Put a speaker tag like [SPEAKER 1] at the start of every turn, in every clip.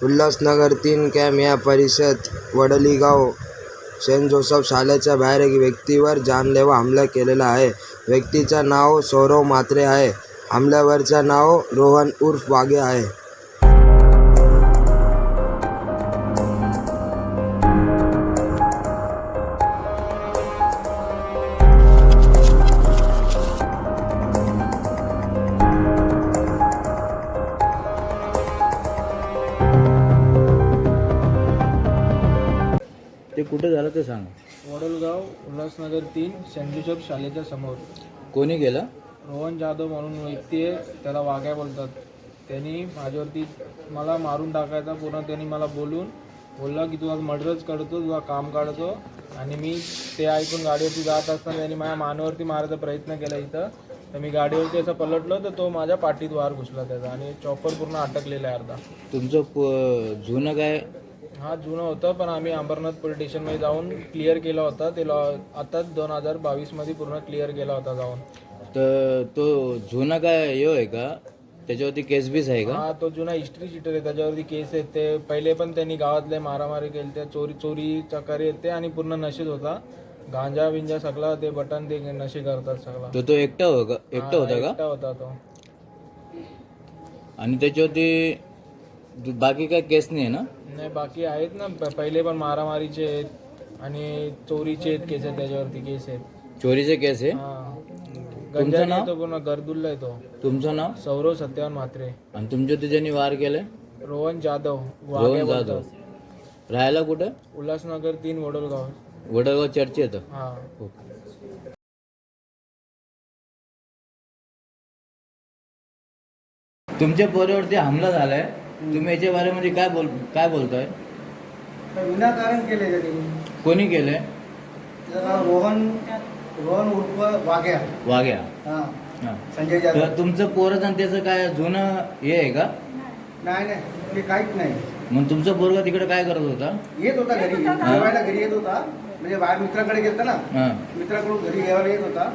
[SPEAKER 1] Ulhasnagar 3 camp या परिसरात वडलीगाव Saint Joseph शाळेच्या बाहेर एक व्यक्तीवर जानलेवा हमला केलेला आहे. व्यक्तीचं नाव सौरव म्हात्रे आहे. हमलावरचं नाव रोहन उर्फ वाघे आहे.
[SPEAKER 2] ते कुठे झालं ते सांग.
[SPEAKER 3] वडोलगाव उल्हासनगर 3 सेंट जोसेफ शाळेच्या समोर
[SPEAKER 2] कोणी गेलं?
[SPEAKER 3] रोहन जाधव म्हणून व्यक्ती आहे, त्याला वाघ्या बोलतात. त्यांनी माझ्यावरती मला मारून टाकायचा पूर्ण. त्यांनी मला बोलला की तुला मर्डरच करतो, तुला काम काढतो. आणि मी ते ऐकून गाडीवरती जात असताना त्यांनी माझ्या मानेवरती मारायचा प्रयत्न केला इथं. तर मी गाडीवरती असं पलटलो तर तो माझ्या पाठीत वार घुसला त्याचा आणि चॉपर पूर्ण अटकलेला आहे अर्धा.
[SPEAKER 2] तुमचं जुनं काय?
[SPEAKER 3] हा जुनं होतं, पण आम्ही अंबरनाथ पोलीस स्टेशनमध्ये जाऊन क्लिअर केला होता. ते आताच 2022मध्ये पूर्ण क्लिअर केला होता जाऊन.
[SPEAKER 2] तर तो जुना काय यो आहे का? त्याच्यावरती केस बीस आहे का?
[SPEAKER 3] हा, तो जुना हिस्ट्री शीटर आहे, त्याच्यावरती केस आहेत. ते पहिले पण त्यांनी गावातले मारामारी केली, त्या चोरी चकारी येते आणि पूर्ण नशेत होता. गांजा बिंजा सगळा ते बटन ते नशे करतात सगळा.
[SPEAKER 2] तो एकटा होता का?
[SPEAKER 3] एकटा होता तो.
[SPEAKER 2] आणि त्याच्यावरती बाकी काय केस नाही आहे ना?
[SPEAKER 3] नाही, बाकी आहेत ना. पहिले पण मारामारीचे आहेत आणि चोरीचे आहेत केस आहेत, त्याच्यावरती केस आहेत.
[SPEAKER 2] चोरीचे केस आहे?
[SPEAKER 3] हा,
[SPEAKER 2] तुमचं
[SPEAKER 3] गंजा
[SPEAKER 2] नाव?
[SPEAKER 3] येतो पूर्ण गरदुल्ला येतो.
[SPEAKER 2] तुमचं नाव?
[SPEAKER 3] सौरव सत्यवान म्हात्रे.
[SPEAKER 2] आणि तुमच्या ज्यांनी वार केले?
[SPEAKER 3] रोहन जाधव.
[SPEAKER 2] रोहन जाधव. राहायला कुठं?
[SPEAKER 3] उल्हासनगर 3 वडोलगाव.
[SPEAKER 2] वडगाव चर्च येतं.
[SPEAKER 3] हा.
[SPEAKER 2] तुमच्या पोरावरती हमला झालाय, तुम्ही याच्या बारेमध्ये काय बोलताय?
[SPEAKER 4] विनाकारण केले त्यांनी.
[SPEAKER 2] कोणी केलंय?
[SPEAKER 4] त्याचं नाव रोहन उर्फ वाघ्या.
[SPEAKER 2] वाघ्या.
[SPEAKER 4] हा,
[SPEAKER 2] हा.
[SPEAKER 4] संजय जाधव.
[SPEAKER 2] तर तुमचं पोरच आणि त्याचं काय जुनं हे आहे का?
[SPEAKER 4] नाही, ते काहीच नाही.
[SPEAKER 2] मग तुमचा पोरगा तिकडे काय करत होता?
[SPEAKER 4] येत होता घरी जेवायला, घरी येत होता. म्हणजे बाहेर मित्राकडे गेलता ना,
[SPEAKER 2] हा.
[SPEAKER 4] मित्राकडून घरी जेवायला येत होता.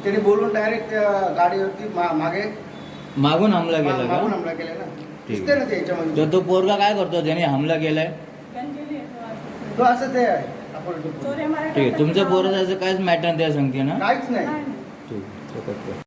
[SPEAKER 4] त्याने बोलून डायरेक्ट त्या गाडीवरती मागे
[SPEAKER 2] मागून हमला केला का?
[SPEAKER 4] मागून हमला केला ना.
[SPEAKER 2] ठीक.
[SPEAKER 4] दिसते ना ते याच्यामध्ये.
[SPEAKER 2] तर तो पोरगा काय करतो ज्याने हमला केलाय?
[SPEAKER 4] तो असं ते आहे आपण.
[SPEAKER 2] ठीक आहे, तुमच्या पोराचं काहीच मॅटर त्या सांगते ना?
[SPEAKER 4] काहीच नाही.
[SPEAKER 2] ठीक आहे.